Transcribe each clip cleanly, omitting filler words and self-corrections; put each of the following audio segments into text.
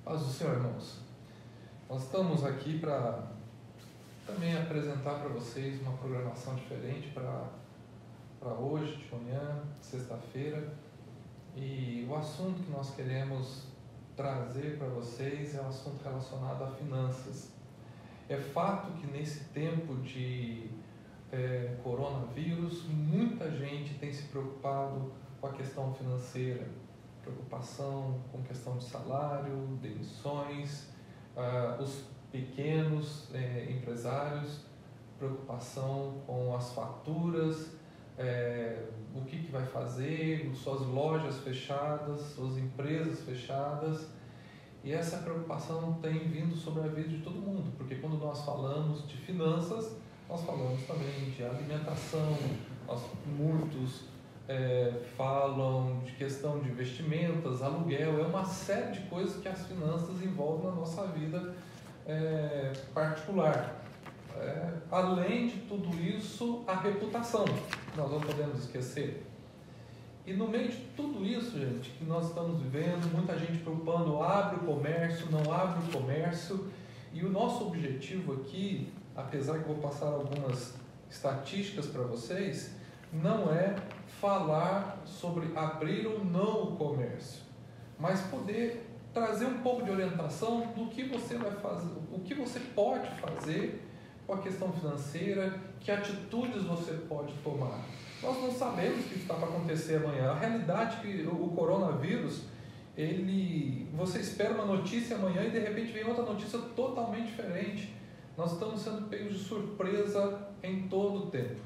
Paz do Senhor, irmãos. Nós estamos aqui para também apresentar para vocês uma programação diferente para hoje, de manhã, sexta-feira. E o assunto que nós queremos trazer para vocês é um assunto relacionado a finanças. É fato que nesse tempo de coronavírus, muita gente tem se preocupado com a questão financeira, preocupação com questão de salário, demissões, os pequenos empresários, preocupação com as faturas, o que vai fazer, suas lojas fechadas, suas empresas fechadas. E essa preocupação tem vindo sobre a vida de todo mundo, porque quando nós falamos de finanças, nós falamos também de alimentação, muitos falam de questão de vestimentas, aluguel, é uma série de coisas que as finanças envolvem na nossa vida particular. Além de tudo isso, a reputação, nós não podemos esquecer. E no meio de tudo isso, gente, que nós estamos vivendo, muita gente preocupando, abre o comércio, não abre o comércio, e o nosso objetivo aqui, apesar que eu vou passar algumas estatísticas para vocês, não é falar sobre abrir ou não o comércio, mas poder trazer um pouco de orientação do que você vai fazer, o que você pode fazer com a questão financeira, que atitudes você pode tomar. Nós não sabemos o que está para acontecer amanhã. A realidade é que o coronavírus, você espera uma notícia amanhã e de repente vem outra notícia totalmente diferente. Nós estamos sendo pegos de surpresa em todo o tempo.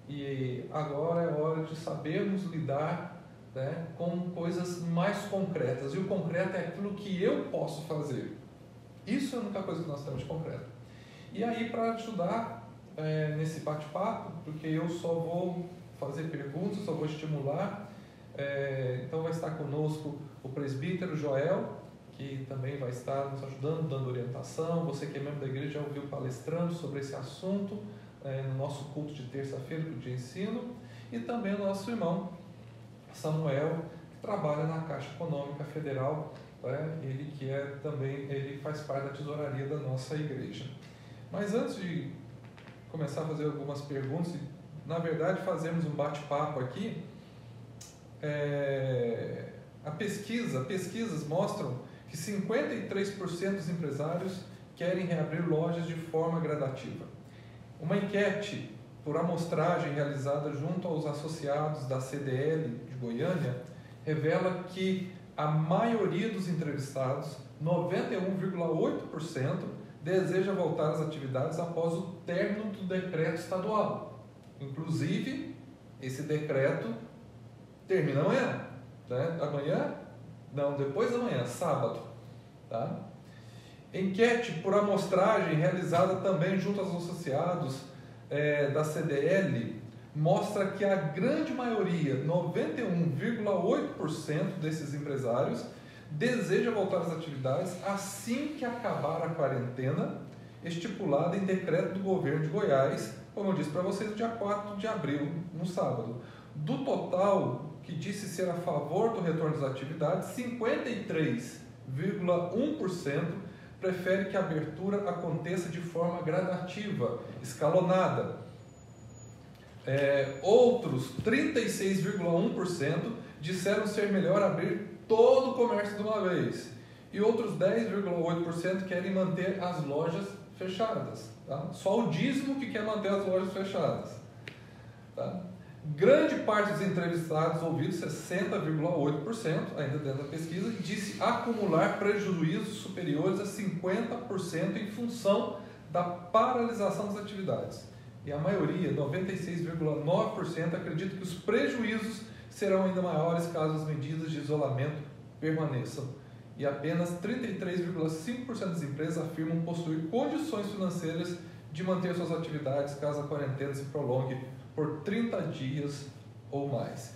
E agora é hora de sabermos lidar, né, com coisas mais concretas. E o concreto é aquilo que eu posso fazer. Isso é a única coisa que nós temos de concreto. E aí, para ajudar nesse bate-papo, porque eu só vou fazer perguntas, só vou estimular, então vai estar conosco o presbítero Joel, que também vai estar nos ajudando, dando orientação. Você que é membro da igreja já ouviu palestrando sobre esse assunto no nosso culto de terça-feira, de ensino, e também o nosso irmão Samuel, que trabalha na Caixa Econômica Federal, ele faz parte da tesouraria da nossa igreja. Mas antes de começar a fazer algumas perguntas, na verdade fazemos um bate-papo aqui, pesquisas mostram que 53% dos empresários querem reabrir lojas de forma gradativa. Uma enquete por amostragem realizada junto aos associados da CDL de Goiânia revela que a maioria dos entrevistados, 91,8%, deseja voltar às atividades após o término do decreto estadual. Inclusive, esse decreto termina amanhã, né? Amanhã? Não, depois da manhã, sábado. Tá? Enquete por amostragem realizada também junto aos associados da CDL mostra que a grande maioria, 91,8% desses empresários, deseja voltar às atividades assim que acabar a quarentena estipulada em decreto do governo de Goiás, como eu disse para vocês, no dia 4 de abril, no sábado. Do total que disse ser a favor do retorno das atividades, 53,1% prefere que a abertura aconteça de forma gradativa, escalonada. Outros 36,1% disseram ser melhor abrir todo o comércio de uma vez. E outros 10,8% querem manter as lojas fechadas. Tá? Só o dízimo que quer manter as lojas fechadas. Tá? Grande parte dos entrevistados ouvidos, 60,8%, ainda dentro da pesquisa, disse acumular prejuízos superiores a 50% em função da paralisação das atividades. E a maioria, 96,9%, acredita que os prejuízos serão ainda maiores caso as medidas de isolamento permaneçam. E apenas 33,5% das empresas afirmam possuir condições financeiras de manter suas atividades caso a quarentena se prolongue por 30 dias ou mais.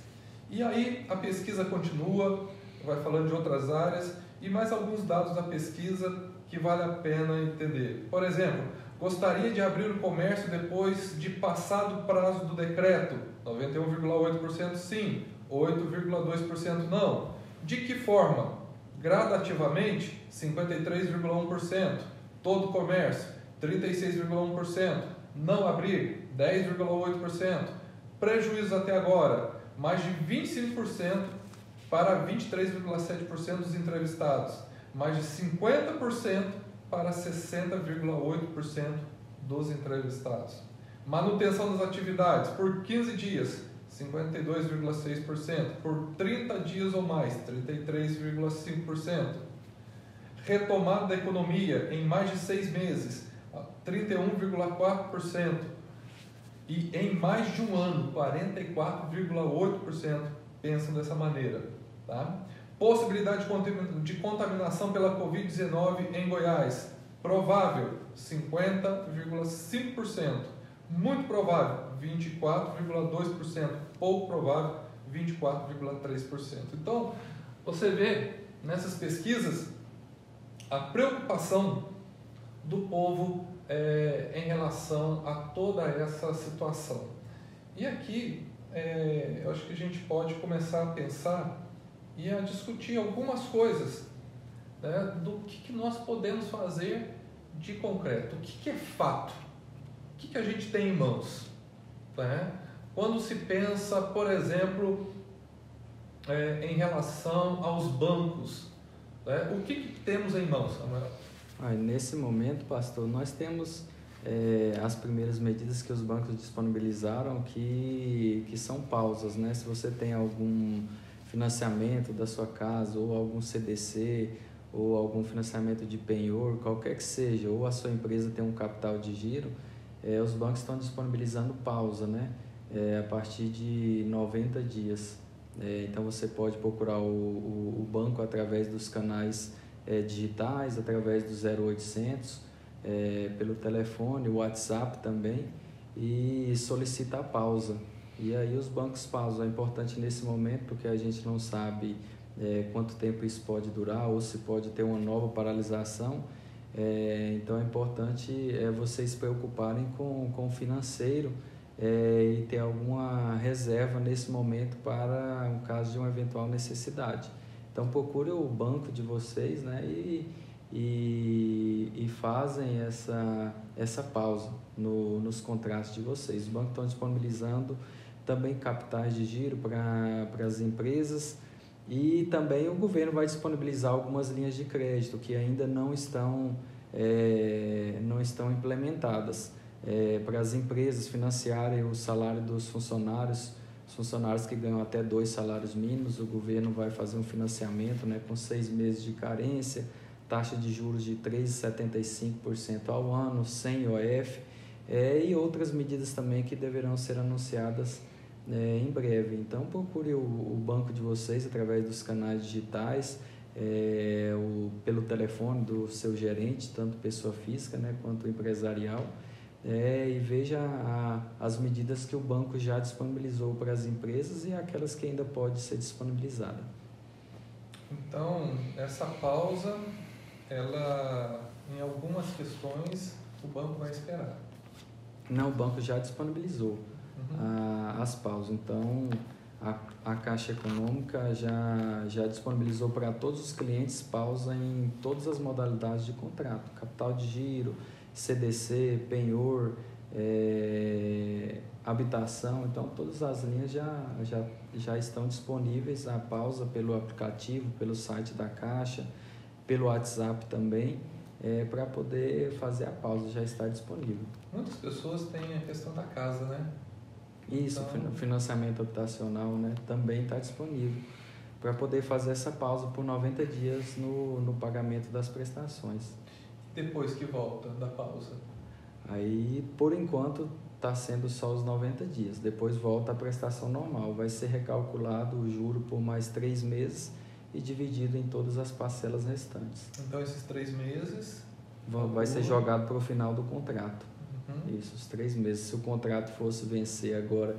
E aí a pesquisa continua, vai falando de outras áreas e mais alguns dados da pesquisa que vale a pena entender. Por exemplo, gostaria de abrir o comércio depois de passado o prazo do decreto? 91,8% sim, 8,2% não. De que forma? Gradativamente, 53,1%. Todo comércio, 36,1%. Não abrir, 10,8%. Prejuízos até agora, mais de 25% para 23,7% dos entrevistados. Mais de 50% para 60,8% dos entrevistados. Manutenção das atividades por 15 dias, 52,6%. Por 30 dias ou mais, 33,5%. Retomada da economia em mais de 6 meses, 31,4%. E em mais de um ano, 44,8% pensam dessa maneira. Tá? Possibilidade de contaminação pela Covid-19 em Goiás. Provável, 50,5%. Muito provável, 24,2%. Pouco provável, 24,3%. Então, você vê nessas pesquisas a preocupação do povo em relação a toda essa situação. E aqui, eu acho que a gente pode começar a pensar e a discutir algumas coisas, né, do que nós podemos fazer de concreto. O que é fato? O que a gente tem em mãos? Né? Quando se pensa, por exemplo, em relação aos bancos, né, o que temos em mãos, Samuel? Nesse momento, pastor, nós temos as primeiras medidas que os bancos disponibilizaram que são pausas, né? Se você tem algum financiamento da sua casa ou algum CDC ou algum financiamento de penhor, qualquer que seja, ou a sua empresa tem um capital de giro, os bancos estão disponibilizando pausa, né? A partir de 90 dias. Então você pode procurar o banco através dos canais digitais, através do 0800, pelo telefone, o WhatsApp também, e solicitar pausa. E aí os bancos pausam. É importante nesse momento porque a gente não sabe quanto tempo isso pode durar ou se pode ter uma nova paralisação. Então é importante vocês se preocuparem com o financeiro e ter alguma reserva nesse momento para o caso de uma eventual necessidade. Então procure o banco de vocês, né, e fazem essa pausa nos contratos de vocês. Os bancos estão disponibilizando também capitais de giro para as empresas e também o governo vai disponibilizar algumas linhas de crédito que ainda não estão implementadas para as empresas financiarem o salário dos funcionários. Os funcionários que ganham até 2 salários mínimos, o governo vai fazer um financiamento, né, com 6 meses de carência, taxa de juros de 3,75% ao ano, sem IOF, e outras medidas também que deverão ser anunciadas em breve. Então procure o banco de vocês através dos canais digitais, pelo telefone do seu gerente, tanto pessoa física, né, quanto empresarial, e veja as medidas que o banco já disponibilizou para as empresas e aquelas que ainda pode ser disponibilizada. Então, essa pausa, ela, em algumas questões, o banco vai esperar. Não, o banco já disponibilizou as pausas. Então, a Caixa Econômica já disponibilizou para todos os clientes pausa em todas as modalidades de contrato. Capital de giro, CDC, penhor, habitação. Então, todas as linhas já estão disponíveis. A pausa pelo aplicativo, pelo site da Caixa, pelo WhatsApp também, para poder fazer a pausa, já está disponível. Muitas pessoas têm a questão da casa, né? Isso, então, financiamento habitacional, né, também está disponível para poder fazer essa pausa por 90 dias no pagamento das prestações. Depois que volta da pausa? Aí, por enquanto, está sendo só os 90 dias. Depois volta a prestação normal. Vai ser recalculado o juro por mais 3 meses e dividido em todas as parcelas restantes. Então, esses 3 meses... vai ser jogado para o final do contrato. Isso, os 3 meses. Se o contrato fosse vencer agora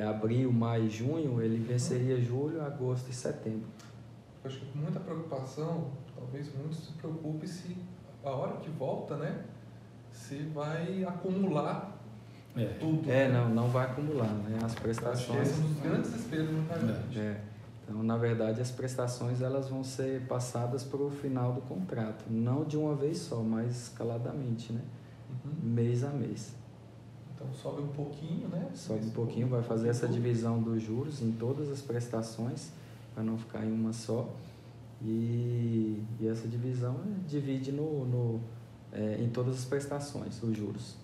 abril, maio, junho, ele venceria julho, agosto e setembro. Eu acho que com muita preocupação, talvez muitos se preocupem se a hora que volta, né, se vai acumular tudo. Não vai acumular, né, as prestações. Esse é um dos grandes desesperos, na verdade. Então, na verdade, as prestações elas vão ser passadas para o final do contrato, não de uma vez só, mas escaladamente, né? Mês a mês. Então sobe um pouquinho, né? Sobe um pouquinho, vai fazer essa divisão dos juros em todas as prestações, para não ficar em uma só. E essa divisão divide em todas as prestações, os juros.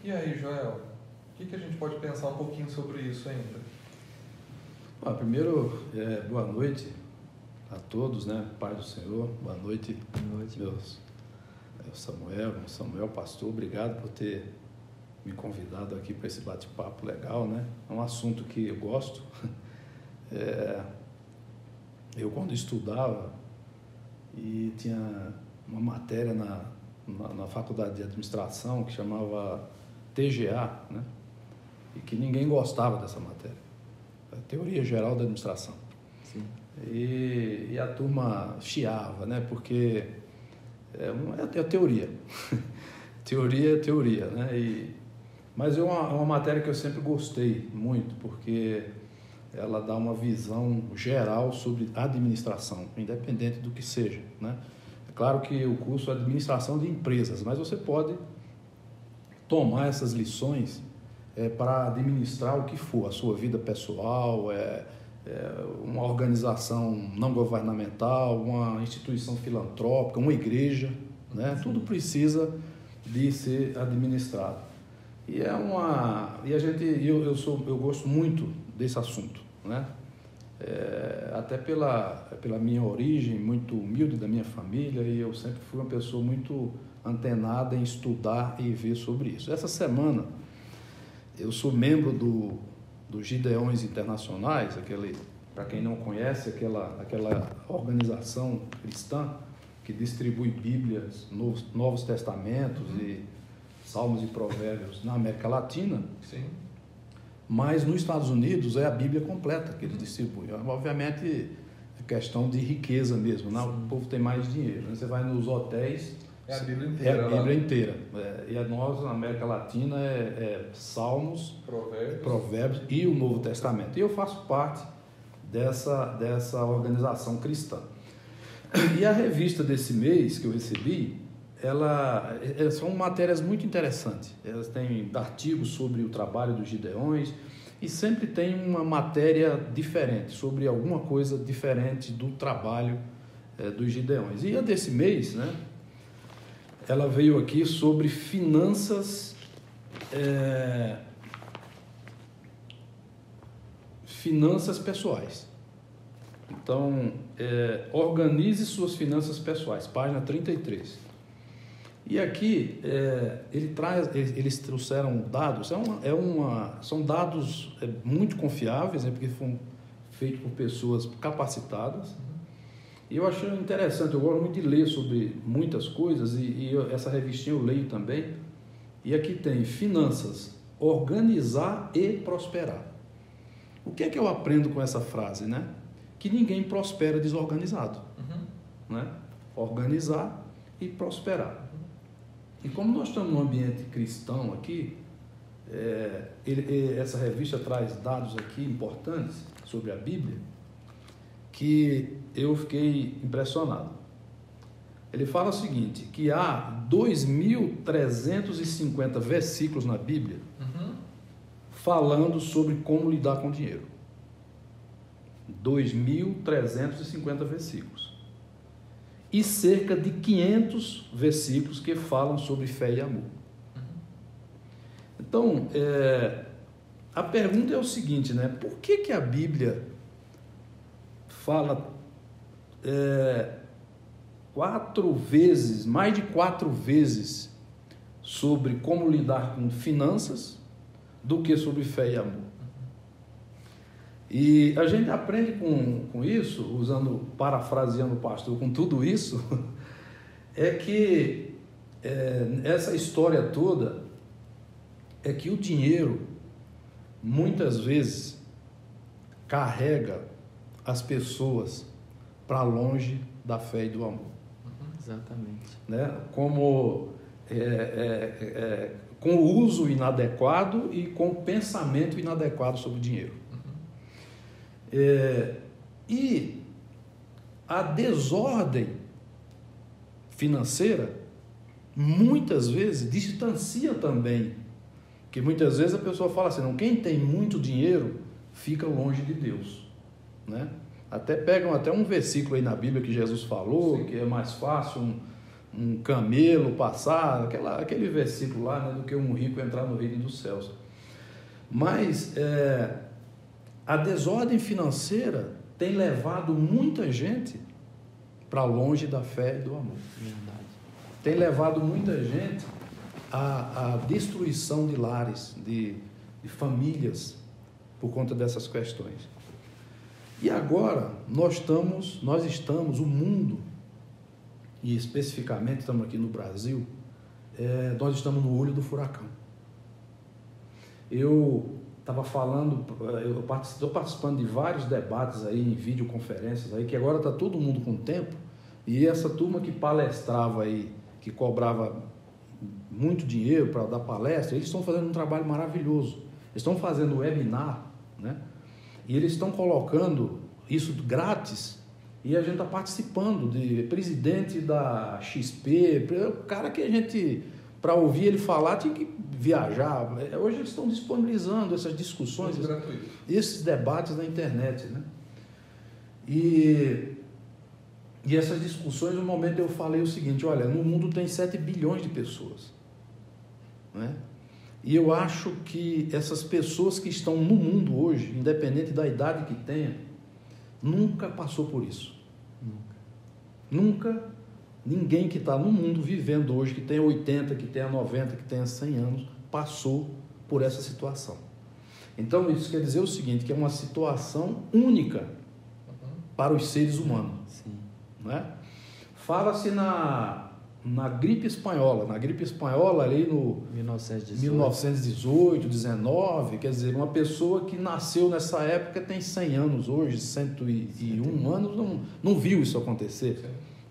E aí, Joel, o que a gente pode pensar um pouquinho sobre isso ainda? Primeiro, boa noite a todos, né? Pai do Senhor, boa noite. Boa noite. Meus Samuel, pastor, obrigado por ter me convidado aqui para esse bate-papo legal, né? É um assunto que eu gosto. Eu, quando estudava, e tinha uma matéria na faculdade de administração que chamava TGA, né? E que ninguém gostava dessa matéria. Teoria Geral da Administração. Sim. E a turma chiava, né? Porque é teoria. Teoria é teoria, né? Mas é uma matéria que eu sempre gostei muito, porque ela dá uma visão geral sobre administração, independente do que seja, né? É claro que o curso é administração de empresas, mas você pode tomar essas lições para administrar o que for, a sua vida pessoal, uma organização não governamental, uma instituição filantrópica, uma igreja, né? Tudo precisa de ser administrado. Eu gosto muito desse assunto, né? Até pela minha origem muito humilde da minha família, e eu sempre fui uma pessoa muito antenada em estudar e ver sobre isso. Essa semana eu sou membro dos Gideões Internacionais, para quem não conhece, aquela organização cristã que distribui Bíblias, Novos Testamentos e Salmos e Provérbios na América Latina. Sim. Mas nos Estados Unidos é a Bíblia completa que eles distribuem. Obviamente é questão de riqueza mesmo, né? O povo tem mais dinheiro. Você vai nos hotéis, é a Bíblia inteira. É a Bíblia inteira. E nós, na América Latina, Salmos, Provérbios e o Novo Testamento. E eu faço parte dessa organização cristã. E a revista desse mês que eu recebi, elas são matérias muito interessantes. Elas têm artigos sobre o trabalho dos Gideões e sempre tem uma matéria diferente, sobre alguma coisa diferente do trabalho dos Gideões. E a desse mês, né, ela veio aqui sobre finanças pessoais. Então, organize suas finanças pessoais, página 33. E aqui eles trouxeram dados, são dados muito confiáveis, porque foram feitos por pessoas capacitadas. E eu achei interessante, eu gosto muito de ler sobre muitas coisas, essa revistinha eu leio também. E aqui tem finanças, organizar e prosperar. O que é que eu aprendo com essa frase, né? Que ninguém prospera desorganizado. Né? Organizar e prosperar. E como nós estamos num ambiente cristão aqui, essa revista traz dados aqui importantes sobre a Bíblia, que eu fiquei impressionado. Ele fala o seguinte, que há 2.350 versículos na Bíblia falando sobre como lidar com dinheiro. 2.350 versículos. E cerca de 500 versículos que falam sobre fé e amor. Então, a pergunta é o seguinte, né? Por que a Bíblia fala mais de 4 vezes sobre como lidar com finanças do que sobre fé e amor? E a gente aprende com isso, parafraseando o pastor, com tudo isso, é que essa história toda é que o dinheiro muitas vezes carrega as pessoas para longe da fé e do amor. Exatamente. Né? Como com o uso inadequado e com o pensamento inadequado sobre o dinheiro. E a desordem financeira muitas vezes distancia também, porque muitas vezes a pessoa fala assim, não, quem tem muito dinheiro fica longe de Deus, né? Até pegam até um versículo aí na Bíblia que Jesus falou, sim, que é mais fácil um camelo passar, aquele versículo lá, né, do que um rico entrar no reino dos céus. Mas a desordem financeira tem levado muita gente para longe da fé e do amor. Verdade. Tem levado muita gente à destruição de lares, de famílias, por conta dessas questões. E agora nós estamos, o mundo, e especificamente estamos aqui no Brasil, nós estamos no olho do furacão. Eu estava falando, eu estou participando de vários debates aí, em videoconferências aí, que agora está todo mundo com tempo, e essa turma que palestrava aí, que cobrava muito dinheiro para dar palestra, eles estão fazendo um trabalho maravilhoso. Eles estão fazendo webinar, né? E eles estão colocando isso grátis, e a gente está participando de presidente da XP, o cara que a gente, para ouvir ele falar, tinha que viajar. Hoje eles estão disponibilizando essas discussões, esses debates na internet, né? E essas discussões, no momento eu falei o seguinte, olha, no mundo tem 7 bilhões de pessoas, né? E eu acho que essas pessoas que estão no mundo hoje, independente da idade que tenha, nunca passou por isso. Nunca ninguém que está no mundo vivendo hoje, que tenha 80, que tenha 90, que tenha 100 anos, passou por essa situação. Então, isso quer dizer o seguinte, que é uma situação única para os seres humanos. Sim. Né? Fala-se na gripe espanhola. Na gripe espanhola, ali no 1918, 19, quer dizer, uma pessoa que nasceu nessa época tem 100 anos hoje, 101 anos, não viu isso acontecer,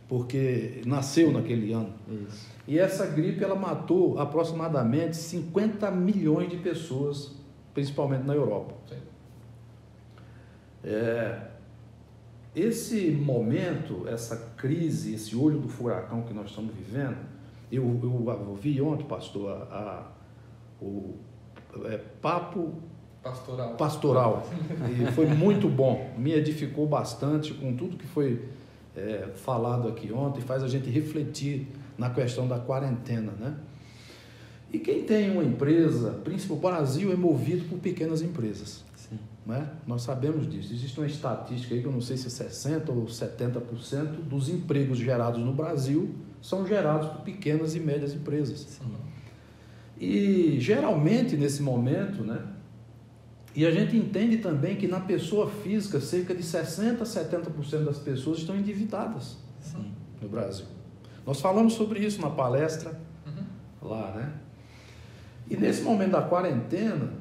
porque nasceu naquele ano. Isso. E essa gripe, ela matou aproximadamente 50 milhões de pessoas, principalmente na Europa. Esse momento, essa crise, esse olho do furacão que nós estamos vivendo, eu ouvi ontem, pastor, o papo pastoral, e foi muito bom, me edificou bastante com tudo que foi falado aqui ontem, faz a gente refletir na questão da quarentena, né? E quem tem uma empresa, principalmente o Brasil é movido por pequenas empresas. Né? Nós sabemos disso. Existe uma estatística aí que eu não sei se é 60% ou 70% dos empregos gerados no Brasil são gerados por pequenas e médias empresas. Sim. E geralmente nesse momento, né? E a gente entende também que na pessoa física cerca de 60% a 70% das pessoas estão endividadas. Sim. No Brasil. Nós falamos sobre isso na palestra lá, né? E nesse momento da quarentena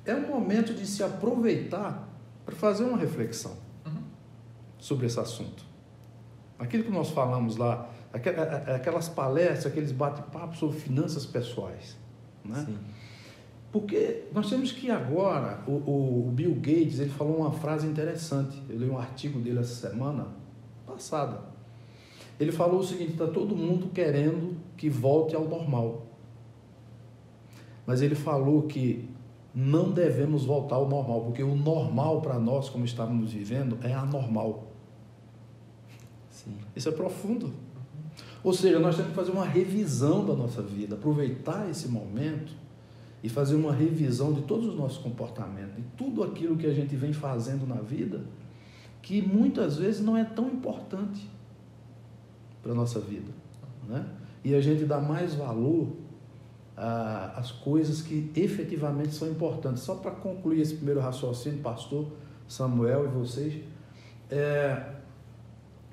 é um momento de se aproveitar para fazer uma reflexão sobre esse assunto. Aquilo que nós falamos lá, aquelas palestras, aqueles bate-papos sobre finanças pessoais, né? Sim. Porque nós temos que agora, o Bill Gates, ele falou uma frase interessante, eu li um artigo dele essa semana passada. Ele falou o seguinte, está todo mundo querendo que volte ao normal. Mas ele falou que não devemos voltar ao normal, porque o normal para nós, como estávamos vivendo, é anormal. Sim. Isso é profundo. Ou seja, nós temos que fazer uma revisão da nossa vida, aproveitar esse momento e fazer uma revisão de todos os nossos comportamentos, de tudo aquilo que a gente vem fazendo na vida, que muitas vezes não é tão importante para a nossa vida, né? E a gente dá mais valor as coisas que efetivamente são importantes. Só para concluir esse primeiro raciocínio, pastor Samuel e vocês,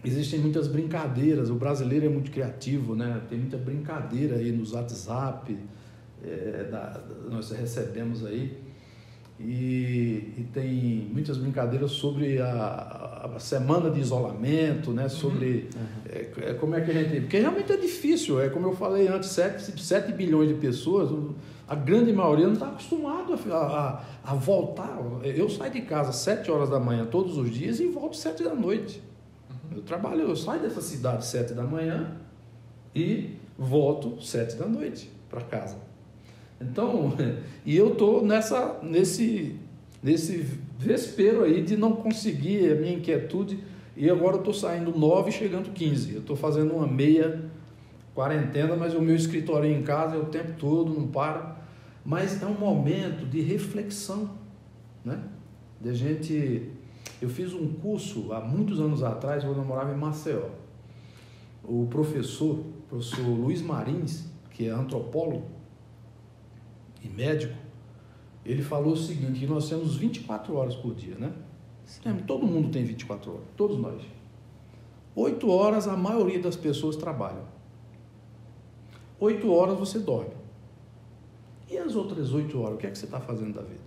existem muitas brincadeiras, o brasileiro é muito criativo, né? Tem muita brincadeira aí nos WhatsApp, nós recebemos aí, e tem muitas brincadeiras sobre a semana de isolamento, né? Sobre como é que a gente... Porque realmente é difícil, como eu falei antes, 7 bilhões de pessoas, a grande maioria não está acostumado a voltar. Eu saio de casa às 7 horas da manhã todos os dias e volto às 7 da noite. Eu saio dessa cidade às 7 da manhã e volto às 7 da noite para casa. Então, e eu estou nesse vespeiro aí de não conseguir a minha inquietude, e agora eu estou saindo 9 e chegando 15. Eu estou fazendo uma meia quarentena, mas o meu escritório em casa é o tempo todo, não para. Mas é um momento de reflexão, né? Eu fiz um curso há muitos anos atrás, quando eu morava em Maceió. O professor Luiz Marins, que é antropólogo e médico, ele falou o seguinte, que nós temos 24 horas por dia, né? Todo mundo tem 24 horas, todos nós. 8 horas a maioria das pessoas trabalham. 8 horas você dorme. E as outras 8 horas, o que é que você está fazendo da vida?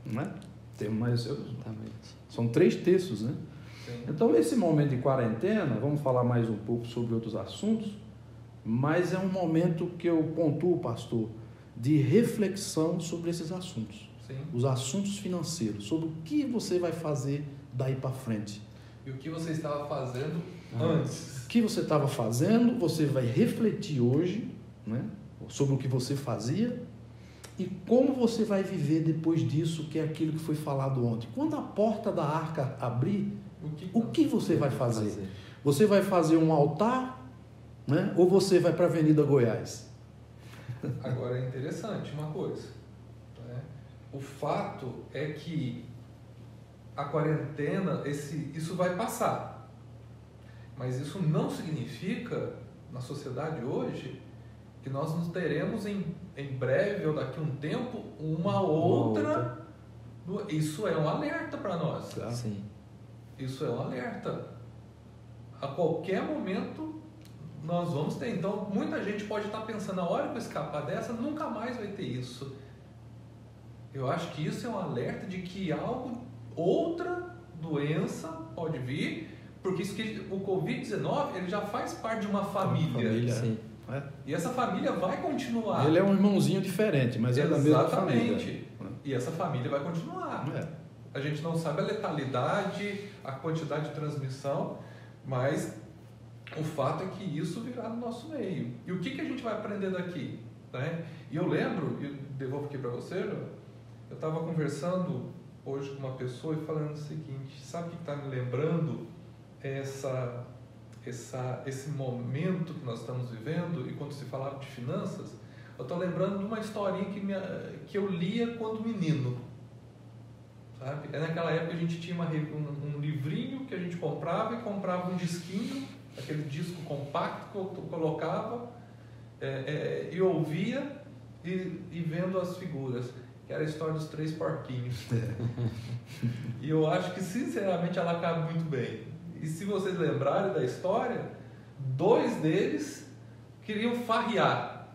Não é? Tem mais... São 3 terços, né? Sim. Então, esse momento de quarentena, vamos falar mais um pouco sobre outros assuntos, mas é um momento que eu pontuo, pastor, de reflexão sobre esses assuntos. Sim. Os assuntos financeiros, sobre o que você vai fazer daí para frente. E o que você estava fazendo antes. O que você estava fazendo, você vai refletir hoje, né, sobre o que você fazia e como você vai viver depois disso, que é aquilo que foi falado ontem. Quando a porta da arca abrir, o que você vai fazer? Você vai fazer um altar, né, ou você vai para a Avenida Goiás? Agora é interessante uma coisa, né? O fato é que a quarentena, isso vai passar, mas isso não significa, na sociedade hoje, que nós nos teremos em breve ou daqui a um tempo uma outra. Isso é um alerta para nós. Claro. Sim. Isso é um alerta. A qualquer momento nós vamos ter. Então, muita gente pode estar pensando, a hora que eu escapar dessa, nunca mais vai ter isso. Eu acho que isso é um alerta de que outra doença pode vir, porque o Covid-19 ele já faz parte de uma família. Sim. E essa família vai continuar. Ele é um irmãozinho diferente, mas é da mesma família. Exatamente. E essa família vai continuar. A gente não sabe a letalidade, a quantidade de transmissão, mas o fato é que isso virá no nosso meio. E o que a gente vai aprender daqui? Né? E eu lembro, e devolvo aqui para você, eu estava conversando hoje com uma pessoa e falando o seguinte, sabe o que está me lembrando esse momento que nós estamos vivendo? E quando se falava de finanças, eu estou lembrando de uma historinha que eu lia quando menino. Sabe? Naquela época a gente tinha um livrinho que a gente comprava e comprava um disquinho, aquele disco compacto que eu colocava e ouvia e vendo as figuras, que era a história dos 3 porquinhos. E eu acho que sinceramente ela cabe muito bem. E se vocês lembrarem da história, 2 deles queriam farrear.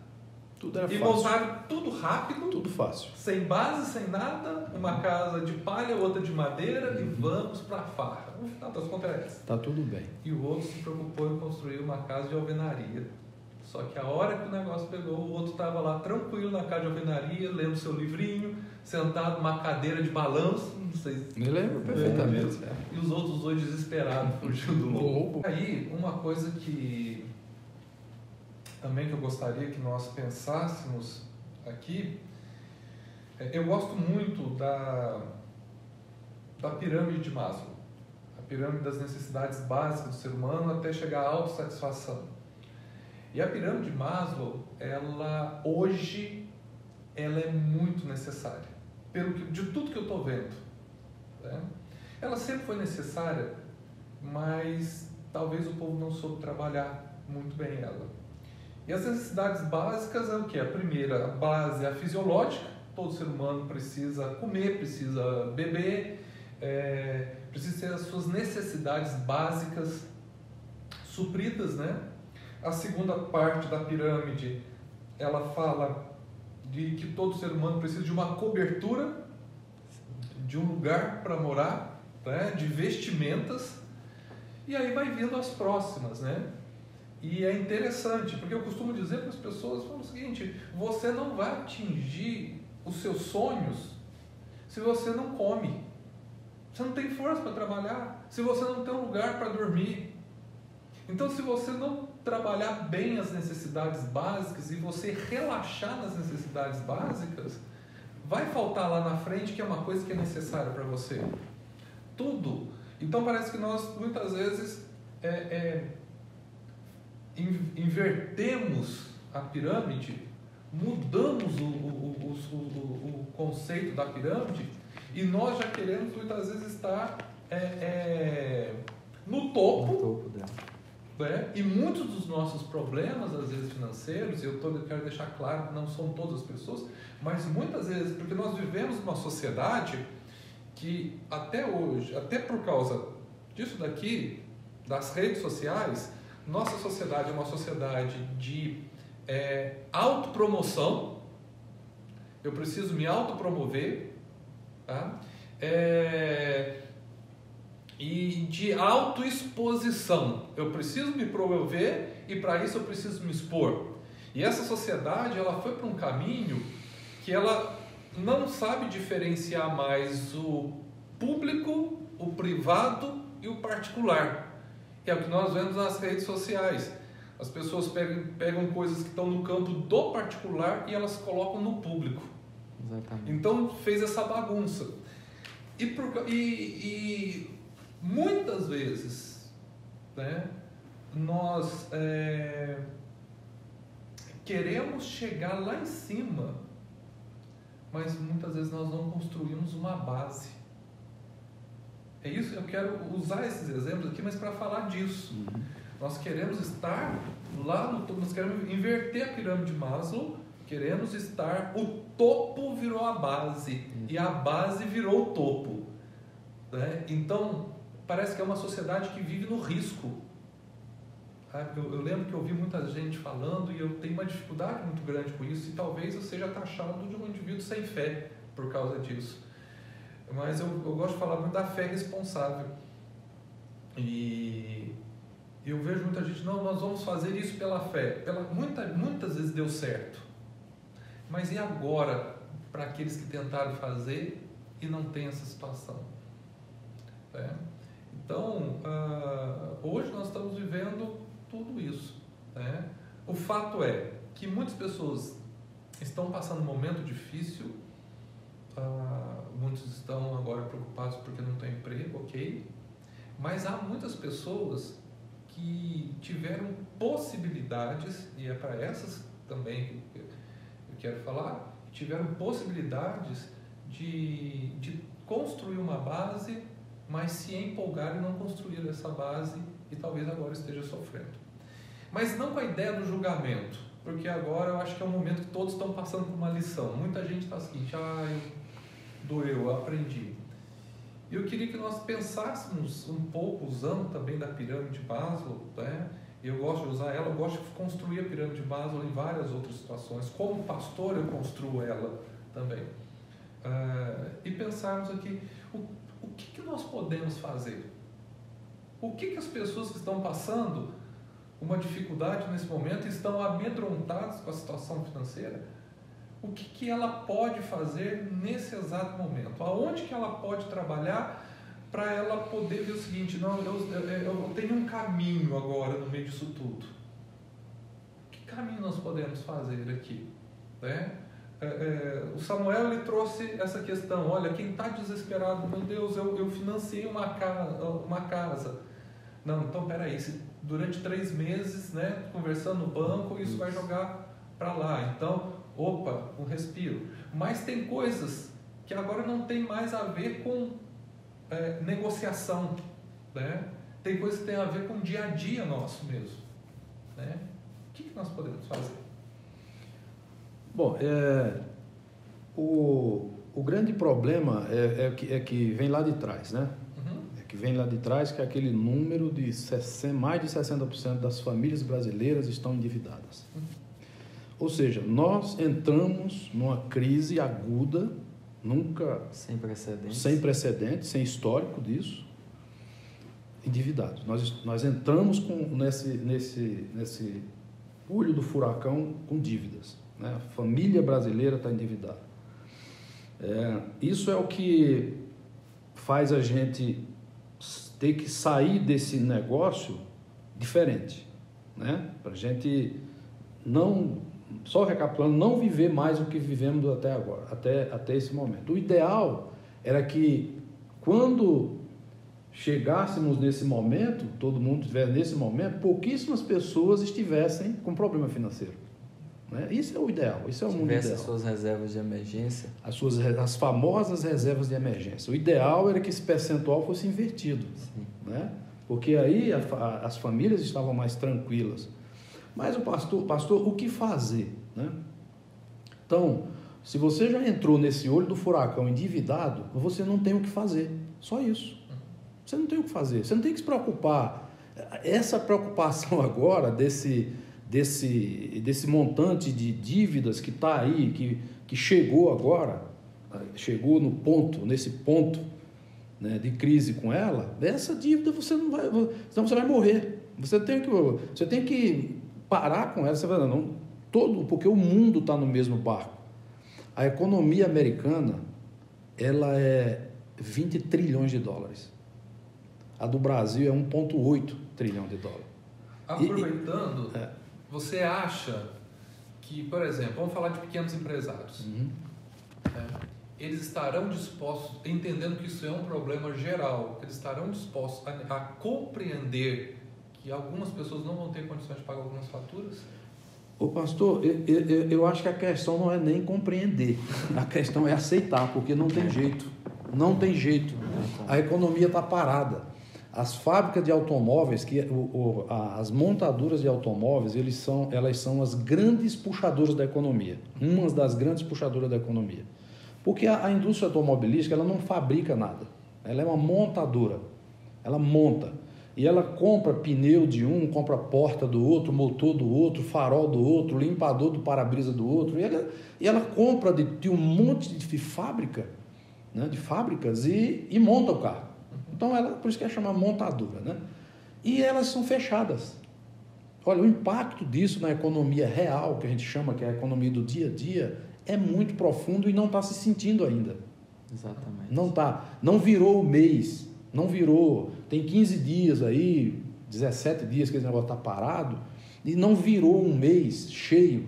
Tudo era e fácil. montaram tudo rápido, tudo fácil, sem base, sem nada, uma casa de palha, outra de madeira, e vamos para a farra. No final das contas é essa. Tá tudo bem. E o outro se preocupou em construir uma casa de alvenaria. Só que a hora que o negócio pegou, o outro estava lá tranquilo na casa de alvenaria, lendo seu livrinho, sentado numa cadeira de balanço, não sei se... Me lembro perfeitamente. E os outros 2 desesperados, fugindo do lobo. Aí, uma coisa que também que eu gostaria que nós pensássemos aqui, eu gosto muito da pirâmide de Maslow, a pirâmide das necessidades básicas do ser humano até chegar à autossatisfação. E a pirâmide de Maslow, hoje ela é muito necessária, de tudo que eu estou vendo. Né? Ela sempre foi necessária, mas talvez o povo não soube trabalhar muito bem ela. E as necessidades básicas é o que? A primeira, a base é a fisiológica. Todo ser humano precisa comer, precisa beber, precisa ter as suas necessidades básicas supridas, né? A segunda parte da pirâmide, ela fala de que todo ser humano precisa de uma cobertura, de um lugar para morar. né, de vestimentas, e aí vai vindo as próximas, né? E é interessante, porque eu costumo dizer para as pessoas o seguinte: você não vai atingir os seus sonhos se você não come. Você não tem força para trabalhar, se você não tem um lugar para dormir. Então, se você não trabalhar bem as necessidades básicas e você relaxar nas necessidades básicas, vai faltar lá na frente, que é uma coisa que é necessária para você. Tudo. Então, parece que nós, muitas vezes, invertemos a pirâmide, mudamos o conceito da pirâmide, e nós já queremos, muitas vezes, estar no topo dela. Né? E muitos dos nossos problemas, às vezes financeiros, e eu quero deixar claro que não são todas as pessoas, mas muitas vezes, porque nós vivemos numa sociedade que até hoje, até por causa disso daqui, das redes sociais, nossa sociedade é uma sociedade de autopromoção. Eu preciso me autopromover, tá? E de autoexposição. Eu preciso me promover e para isso eu preciso me expor. E essa sociedade, ela foi para um caminho que ela não sabe diferenciar mais o público, o privado e o particular. Que é o que nós vemos nas redes sociais. As pessoas pegam coisas que estão no campo do particular e elas colocam no público. Exatamente. Então fez essa bagunça. E muitas vezes, né, nós queremos chegar lá em cima, mas muitas vezes nós não construímos uma base. É isso, eu quero usar esses exemplos aqui, mas para falar disso. Nós queremos estar lá no topo, nós queremos inverter a pirâmide de Maslow, queremos estar, o topo virou a base, e a base virou o topo. Né? Então, parece que é uma sociedade que vive no risco. Eu lembro que eu ouvi muita gente falando e eu tenho uma dificuldade muito grande com isso, e talvez eu seja taxado de um indivíduo sem fé por causa disso. Mas eu gosto de falar muito da fé responsável. E eu vejo muita gente, não, nós vamos fazer isso pela fé. Muitas vezes deu certo. Mas e agora para aqueles que tentaram fazer e não tem essa situação? Então, hoje nós estamos vivendo tudo isso. Né? O fato é que muitas pessoas estão passando um momento difícil, muitos estão agora preocupados porque não tem emprego, ok? Mas há muitas pessoas que tiveram possibilidades, e é para essas também que eu quero falar, tiveram possibilidades de construir uma base, mas se empolgaram e não construíram essa base e talvez agora esteja sofrendo. Mas não com a ideia do julgamento, porque agora eu acho que é um momento que todos estão passando por uma lição. Muita gente está assim, doeu, eu aprendi. E eu queria que nós pensássemos um pouco, usando também da pirâmide de Maslow, né? Eu gosto de usar ela, eu gosto de construir a pirâmide de Maslow em várias outras situações. Como pastor, eu construo ela também. E pensarmos aqui, o que nós podemos fazer? O que as pessoas que estão passando uma dificuldade nesse momento, estão amedrontadas com a situação financeira, o que ela pode fazer nesse exato momento? Aonde que ela pode trabalhar para ela poder ver o seguinte, não, eu tenho um caminho agora no meio disso tudo. Que caminho nós podemos fazer aqui? Né? O Samuel, ele trouxe essa questão, olha, quem está desesperado, meu Deus, eu financiei uma casa. Não, então peraí, se durante 3 meses, né, conversando no banco, isso vai jogar para lá. Então, opa, um respiro. Mas tem coisas que agora não tem mais a ver com negociação, né? Tem coisas que tem a ver com o dia a dia nosso mesmo, né? O que nós podemos fazer? Bom, o grande problema é que vem lá de trás, né? Que vem lá de trás, que é aquele número de mais de 60% das famílias brasileiras estão endividadas. Ou seja, nós entramos numa crise aguda nunca... Sem precedentes. Sem precedentes, sem histórico disso, endividados. Nós entramos nesse olho do furacão com dívidas, né? A família brasileira está endividada. Isso é o que faz a gente ter que sair desse negócio diferente, né? Para a gente não, só recapitulando, não viver mais o que vivemos até agora, até esse momento. O ideal era que quando chegássemos nesse momento, todo mundo estivesse nesse momento, pouquíssimas pessoas estivessem com problema financeiro, né? Isso é o ideal, isso é o mundo ideal. Tivesse as suas reservas de emergência. As famosas reservas de emergência. O ideal era que esse percentual fosse invertido, né? Porque aí as famílias estavam mais tranquilas. Mas pastor, o que fazer, né? Então, se você já entrou nesse olho do furacão endividado, você não tem o que fazer, só isso. Você não tem o que fazer, você não tem que se preocupar. Essa preocupação agora desse montante de dívidas que está aí, que chegou agora, chegou nesse ponto, né, de crise com ela, essa dívida você não vai, senão você vai morrer. Você tem que parar com ela, você vai, não, porque o mundo está no mesmo barco. A economia americana, ela é 20 trilhões de dólares. A do Brasil é 1,8 trilhão de dólares. Aproveitando, você acha que, por exemplo, vamos falar de pequenos empresários, eles estarão dispostos, entendendo que isso é um problema geral, eles estarão dispostos a compreender que algumas pessoas não vão ter condições de pagar algumas faturas? Ô pastor, eu acho que a questão não é nem compreender, a questão é aceitar, porque não tem jeito, não tem jeito. A economia está parada. As fábricas de automóveis, as montadoras de automóveis, elas são as grandes puxadoras da economia, uma das grandes puxadoras da economia. Porque a indústria automobilística, ela não fabrica nada, ela é uma montadora, ela monta. E ela compra pneu de um, compra porta do outro, motor do outro, farol do outro, limpador do para-brisa do outro, e ela compra de um monte de fábrica, né, de fábricas e monta o carro. Então, por isso que é chamada montadora, né? E elas são fechadas. Olha, o impacto disso na economia real, que a gente chama que é a economia do dia a dia, é muito profundo e não está se sentindo ainda. Exatamente. Não está. Não virou o mês, não virou. Tem 15 dias aí, 17 dias que esse negócio está parado, e não virou um mês cheio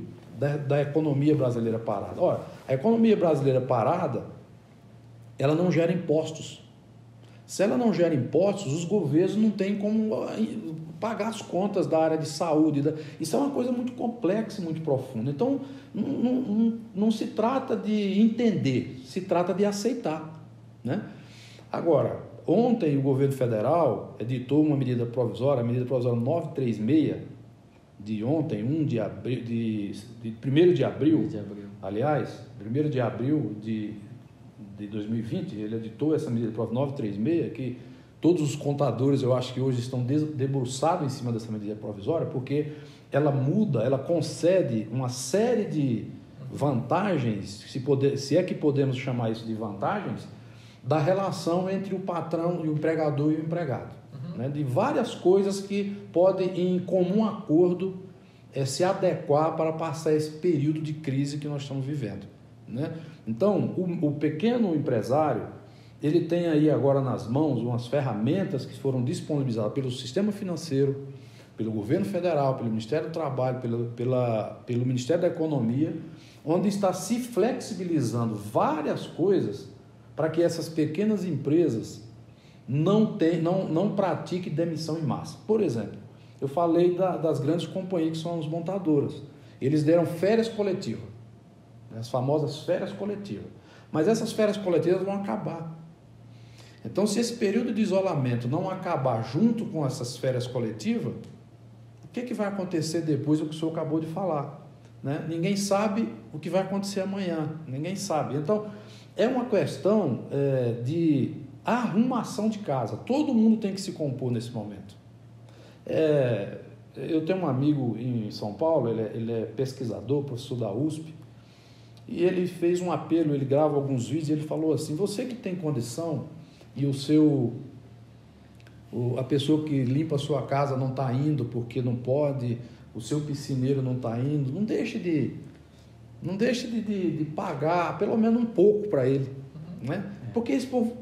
da economia brasileira parada. Olha, a economia brasileira parada, ela não gera impostos. Se ela não gera impostos, os governos não têm como pagar as contas da área de saúde. Isso é uma coisa muito complexa e muito profunda. Então, não se trata de entender, se trata de aceitar, né? Agora, ontem o governo federal editou uma medida provisória, a medida provisória 936, de ontem, 1 de abril, aliás, 1º de abril de 2020, ele editou essa medida provisória 936, que todos os contadores, eu acho que hoje estão debruçados em cima dessa medida provisória, porque ela muda, ela concede uma série de vantagens, se é que podemos chamar isso de vantagens, da relação entre o patrão e o empregador e o empregado. Né? De várias coisas que podem, em comum acordo, se adequar para passar esse período de crise que nós estamos vivendo. Né? Então, o pequeno empresário, ele tem aí agora nas mãos umas ferramentas que foram disponibilizadas pelo sistema financeiro, pelo governo federal, pelo Ministério do Trabalho, pelo Ministério da Economia, onde está se flexibilizando várias coisas para que essas pequenas empresas não pratiquem demissão em massa. Por exemplo, eu falei das grandes companhias que são as montadoras. Eles deram férias coletivas, as famosas férias coletivas. Mas essas férias coletivas vão acabar. Então, se esse período de isolamento não acabar junto com essas férias coletivas, o que vai acontecer depois do que o senhor acabou de falar? Né? Ninguém sabe o que vai acontecer amanhã, ninguém sabe. Então, é uma questão de arrumação de casa. Todo mundo tem que se compor nesse momento. Eu tenho um amigo em São Paulo, ele é pesquisador, professor da USP, e ele fez um apelo, ele grava alguns vídeos, e ele falou assim: você que tem condição e a pessoa que limpa a sua casa não está indo porque não pode, o seu piscineiro não está indo, não deixe de pagar pelo menos um pouco para ele, né? Porque esse povo,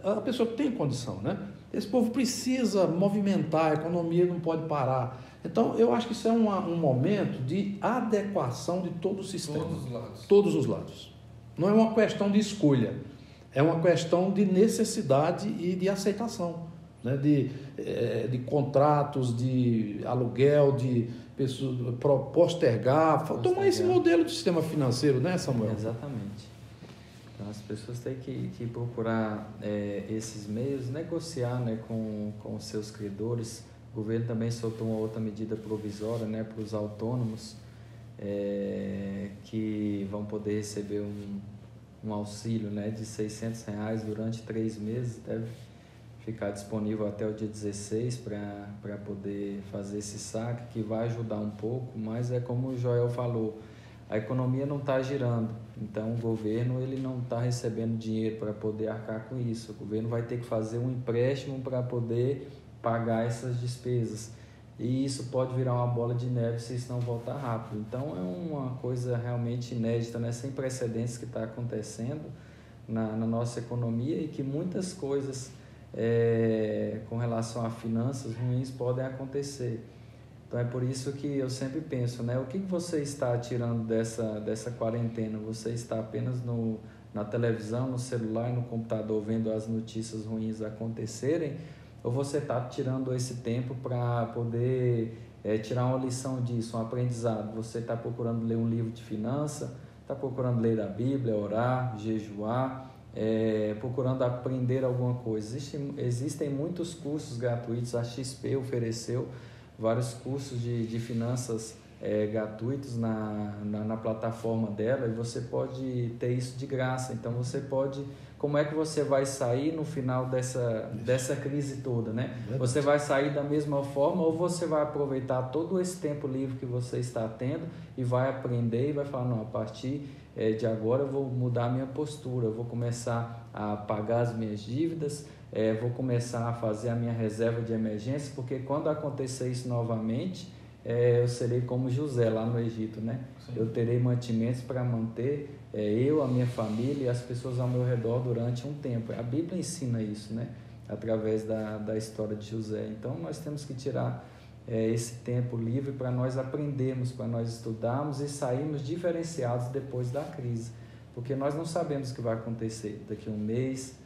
a pessoa que tem condição, né? Esse povo precisa movimentar, a economia não pode parar. Então, eu acho que isso é um momento de adequação de todo o sistema. Todos os lados. Todos os lados. Não é uma questão de escolha, é uma questão de necessidade e de aceitação, né? De contratos, de aluguel, de pessoas, postergar, tomar esse modelo de sistema financeiro, né, Samuel? Exatamente. Então, as pessoas têm que procurar esses meios, negociar, né, com os seus credores. O governo também soltou uma outra medida provisória, né, para os autônomos, que vão poder receber um auxílio, né, de R$600 durante 3 meses. Deve ficar disponível até o dia 16 para poder fazer esse saque, que vai ajudar um pouco, mas é como o Joel falou, a economia não está girando, então o governo ele não está recebendo dinheiro para poder arcar com isso. O governo vai ter que fazer um empréstimo para poder pagar essas despesas, e isso pode virar uma bola de neve se isso não voltar rápido. Então é uma coisa realmente inédita, né? Sem precedentes que está acontecendo na nossa economia, e que muitas coisas com relação a finanças ruins podem acontecer. Então é por isso que eu sempre penso, né? O que você está tirando dessa quarentena? Você está apenas na televisão, no celular, no computador, vendo as notícias ruins acontecerem? Ou você está tirando esse tempo para poder tirar uma lição disso, um aprendizado? Você está procurando ler um livro de finança, está procurando ler a Bíblia, orar, jejuar, procurando aprender alguma coisa. Existem muitos cursos gratuitos, a XP ofereceu vários cursos de finanças gratuitos na plataforma dela, e você pode ter isso de graça. Então você pode... Como é que você vai sair no final dessa crise toda, né? Você vai sair da mesma forma, ou você vai aproveitar todo esse tempo livre que você está tendo e vai aprender e vai falar: não, a partir de agora eu vou mudar a minha postura, eu vou começar a pagar as minhas dívidas, vou começar a fazer a minha reserva de emergência, porque quando acontecer isso novamente, eu serei como José lá no Egito, né? Sim. Eu terei mantimentos para manter eu, a minha família e as pessoas ao meu redor durante um tempo. A Bíblia ensina isso, né? Através da história de José. Então nós temos que tirar esse tempo livre para nós aprendermos, para nós estudarmos e sairmos diferenciados depois da crise, porque nós não sabemos o que vai acontecer daqui a um mês,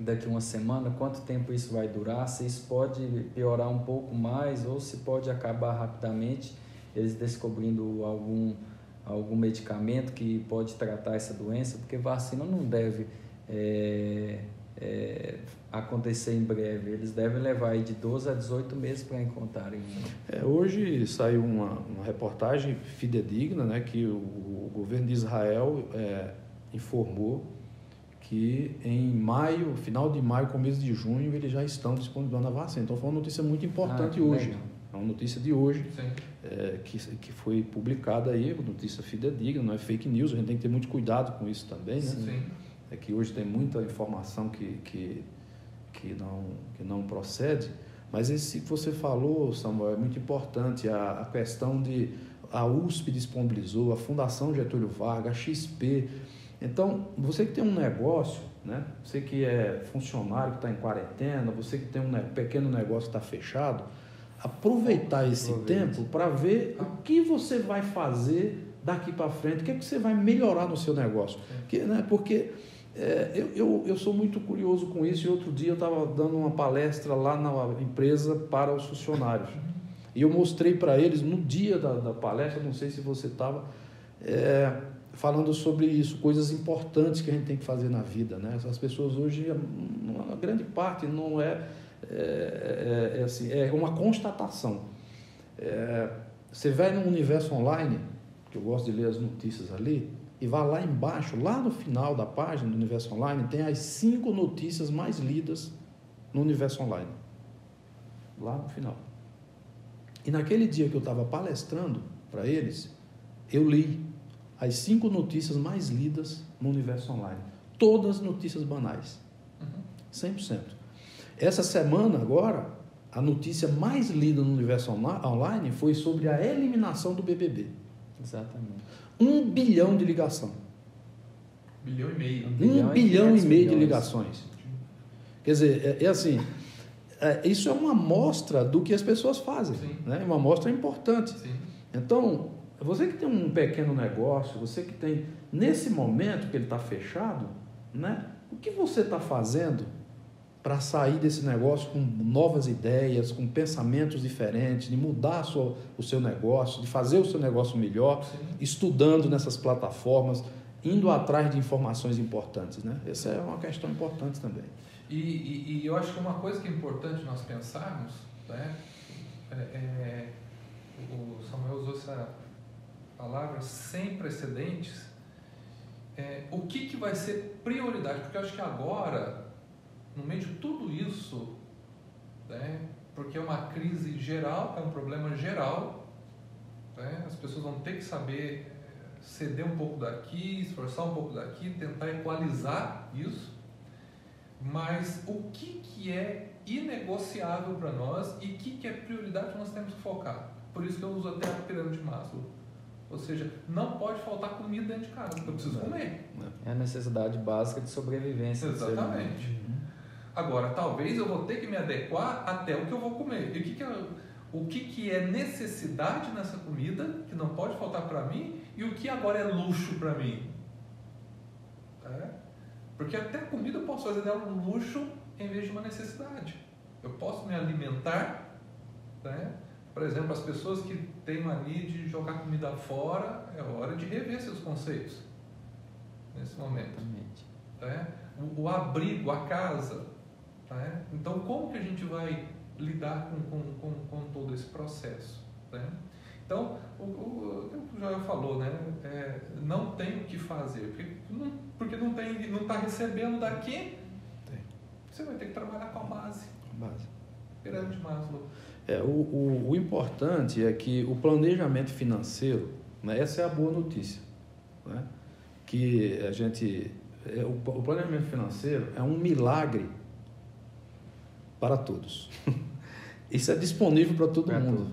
daqui a uma semana, quanto tempo isso vai durar, se isso pode piorar um pouco mais ou se pode acabar rapidamente, eles descobrindo algum medicamento que pode tratar essa doença, porque vacina não deve acontecer em breve, eles devem levar aí de 12 a 18 meses para encontrarem. Hoje saiu uma reportagem fidedigna, né, que o governo de Israel informou que em maio, final de maio, começo de junho, eles já estão disponibilizando a vacina. Então foi uma notícia muito importante hoje. Legal. É uma notícia de hoje, que foi publicada aí, notícia fidedigna, não é fake news. A gente tem que ter muito cuidado com isso também, né? Sim. É que hoje tem muita informação que não procede. Mas esse que você falou, Samuel, é muito importante. A questão a USP disponibilizou, a Fundação Getúlio Vargas, a XP. Então, você que tem um negócio, né? Você que é funcionário, que está em quarentena, você que tem um pequeno negócio que está fechado, aproveitar esse tempo para ver o que você vai fazer daqui para frente, o que é que você vai melhorar no seu negócio. Porque eu sou muito curioso com isso, e outro dia eu estava dando uma palestra lá na empresa para os funcionários. E eu mostrei para eles, no dia da palestra, não sei se você estava... falando sobre isso, coisas importantes que a gente tem que fazer na vida, né? As pessoas hoje, a grande parte não assim, é uma constatação. Você vai no Universo Online, que eu gosto de ler as notícias ali, e vai lá embaixo, lá no final da página do Universo Online, tem as 5 notícias mais lidas no Universo Online, lá no final. E naquele dia que eu estava palestrando para eles, eu li as 5 notícias mais lidas no universo online. Todas notícias banais. 100%. Essa semana, agora, a notícia mais lida no universo online foi sobre a eliminação do BBB. Exatamente. 1 bilhão de ligação. 1,5 bilhão. 1 bilhão e meio de ligações. Quer dizer, assim, isso é uma amostra do que as pessoas fazem. Né? Uma amostra importante. Sim. Então, você que tem um pequeno negócio, você que tem, nesse momento que ele está fechado, né? O que você está fazendo para sair desse negócio com novas ideias, com pensamentos diferentes, de mudar o seu negócio, de fazer o seu negócio melhor, Sim. estudando nessas plataformas, indo atrás de informações importantes, né? Essa é uma questão importante também. E eu acho que uma coisa que é importante nós pensarmos, né? O Samuel usou essa palavra sem precedentes. O que vai ser prioridade? Porque eu acho que agora, no meio de tudo isso, né, porque é uma crise geral, é um problema geral, né, as pessoas vão ter que saber ceder um pouco daqui, esforçar um pouco daqui, tentar equalizar isso, mas o que é inegociável para nós e o que é prioridade que nós temos que focar? Por isso que eu uso até a pirâmide de Maslow. Ou seja, não pode faltar comida dentro de casa, eu preciso comer. É a necessidade básica de sobrevivência. Exatamente. Agora, talvez eu vou ter que me adequar até o que eu vou comer. E o que é necessidade nessa comida, que não pode faltar para mim, e o que agora é luxo para mim. Porque até a comida eu posso fazer dela um luxo em vez de uma necessidade. Eu posso me alimentar, né? Por exemplo, as pessoas que têm mania de jogar comida fora, é hora de rever seus conceitos nesse momento. Né? O abrigo, a casa. Né? Então, como que a gente vai lidar com todo esse processo? Né? Então, o Joel falou, né? Não tem o que fazer, porque não está recebendo daqui, você vai ter que trabalhar com a base. Pirâmide de Maslow. O importante é que o planejamento financeiro, né, essa é a boa notícia, né, que a gente, o planejamento financeiro é um milagre para todos. Isso é disponível para todo mundo.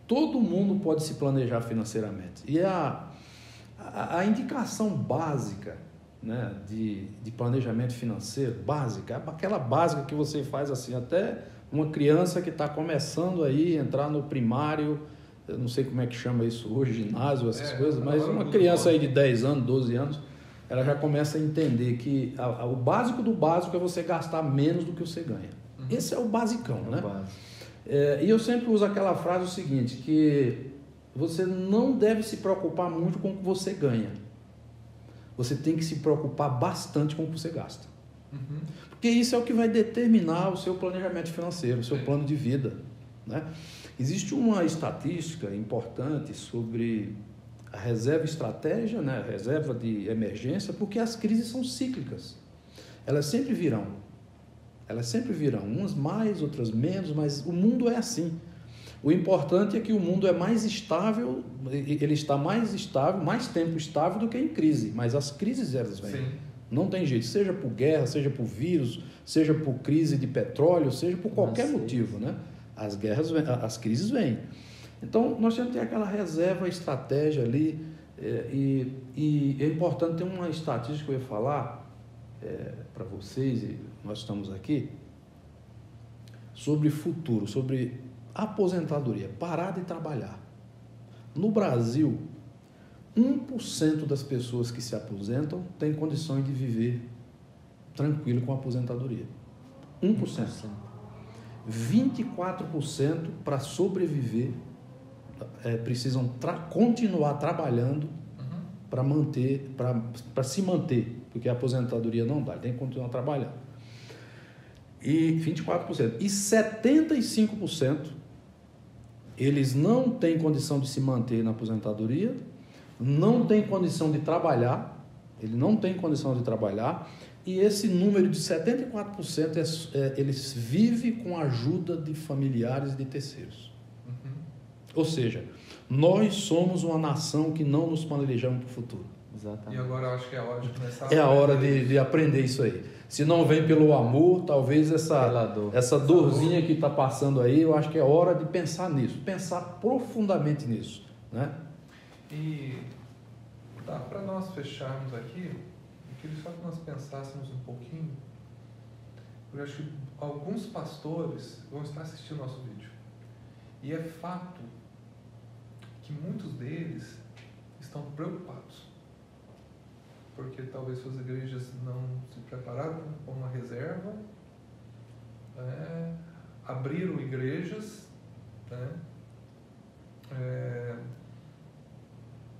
Todo mundo pode se planejar financeiramente. E a indicação básica, né, de planejamento financeiro, básica, é aquela básica que você faz assim, até uma criança que está começando aí, entrar no primário, eu não sei como é que chama isso hoje, ginásio, essas coisas, mas uma criança aí de 10 anos, 12 anos, ela já começa a entender que o básico do básico é você gastar menos do que você ganha. Esse é o basicão, né? E eu sempre uso aquela frase o seguinte, que você não deve se preocupar muito com o que você ganha. Você tem que se preocupar bastante com o que você gasta. Porque isso é o que vai determinar o seu planejamento financeiro, o seu plano de vida, né? Existe uma estatística importante sobre a reserva estratégia, né? A reserva de emergência, porque as crises são cíclicas. Elas sempre virão, umas mais, outras menos, mas o mundo é assim. O importante é que o mundo é mais estável, ele está mais estável, mais tempo estável do que em crise, mas as crises elas vêm. Sim. Não tem jeito, seja por guerra, seja por vírus, seja por crise de petróleo, seja por qualquer motivo, né? As crises vêm. Então, nós temos que ter aquela reserva, estratégia ali, e é importante ter uma estatística que eu ia falar para vocês, e nós estamos aqui, sobre futuro, sobre aposentadoria, parar de trabalhar. No Brasil, 1% das pessoas que se aposentam têm condições de viver tranquilo com a aposentadoria. 1%. 24% para sobreviver precisam continuar trabalhando para se manter, porque a aposentadoria não dá, tem que continuar trabalhando. E 24%. E 75% eles não têm condição de se manter na aposentadoria, não tem condição de trabalhar, e esse número de 74% eles vivem com a ajuda de familiares e de terceiros. Ou seja, Nós somos uma nação que não nos planejamos para o futuro. Exatamente. E agora eu acho que é a hora de começar. É a hora de aprender isso aí. Se não vem pelo amor, talvez essa dorzinha que está passando aí, eu acho que é hora de pensar nisso, pensar profundamente nisso, né? E tá, para nós fecharmos aqui, eu queria só que nós pensássemos um pouquinho. Eu acho que alguns pastores vão estar assistindo nosso vídeo. E é fato que muitos deles estão preocupados. Porque talvez suas igrejas não se prepararam com uma reserva, abriram igrejas, né?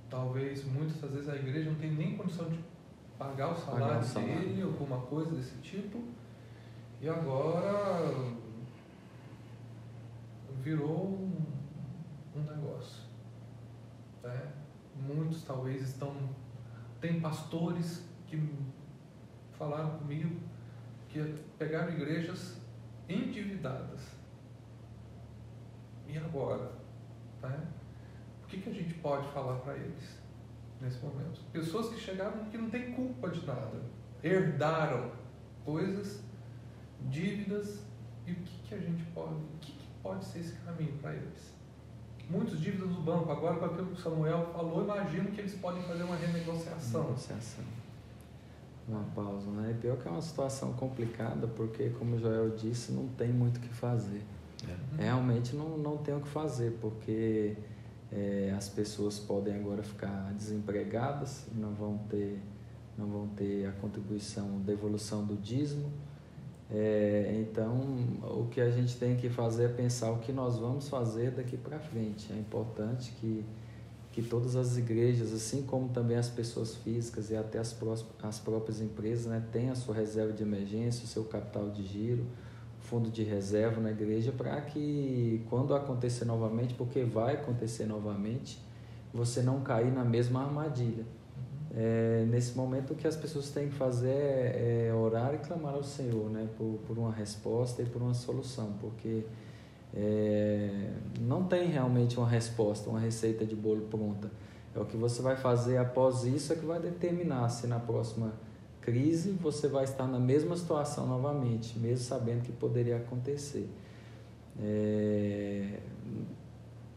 Talvez muitas das vezes a igreja não tem nem condição de pagar o salário dele, alguma coisa desse tipo, e agora virou um negócio, né? Muitos talvez estão... Tem pastores que falaram comigo que pegaram igrejas endividadas. E agora? Né? O que a gente pode falar para eles nesse momento? Pessoas que chegaram que não têm culpa de nada, herdaram coisas, dívidas, e o que a gente pode... O que pode ser esse caminho para eles? Muitos dívidas do banco. Agora, com aquilo que o Samuel falou, imagino que eles podem fazer uma renegociação. Uma pausa, né? E pior que é uma situação complicada, porque, como o Joel disse, não tem muito o que fazer. Realmente não tem o que fazer, porque as pessoas podem agora ficar desempregadas, não vão ter a contribuição, devolução do dízimo. Então, o que a gente tem que fazer é pensar o que nós vamos fazer daqui para frente. É importante que todas as igrejas, assim como também as pessoas físicas e até as próprias empresas, né, tenham a sua reserva de emergência, o seu capital de giro, fundo de reserva na igreja, para que quando acontecer novamente, porque vai acontecer novamente, você não cair na mesma armadilha. Nesse momento, o que as pessoas têm que fazer é orar e clamar ao Senhor, né, por uma resposta e por uma solução, porque não tem realmente uma resposta, uma receita de bolo pronta. É o que você vai fazer após isso é que vai determinar se na próxima crise você vai estar na mesma situação novamente, mesmo sabendo que poderia acontecer.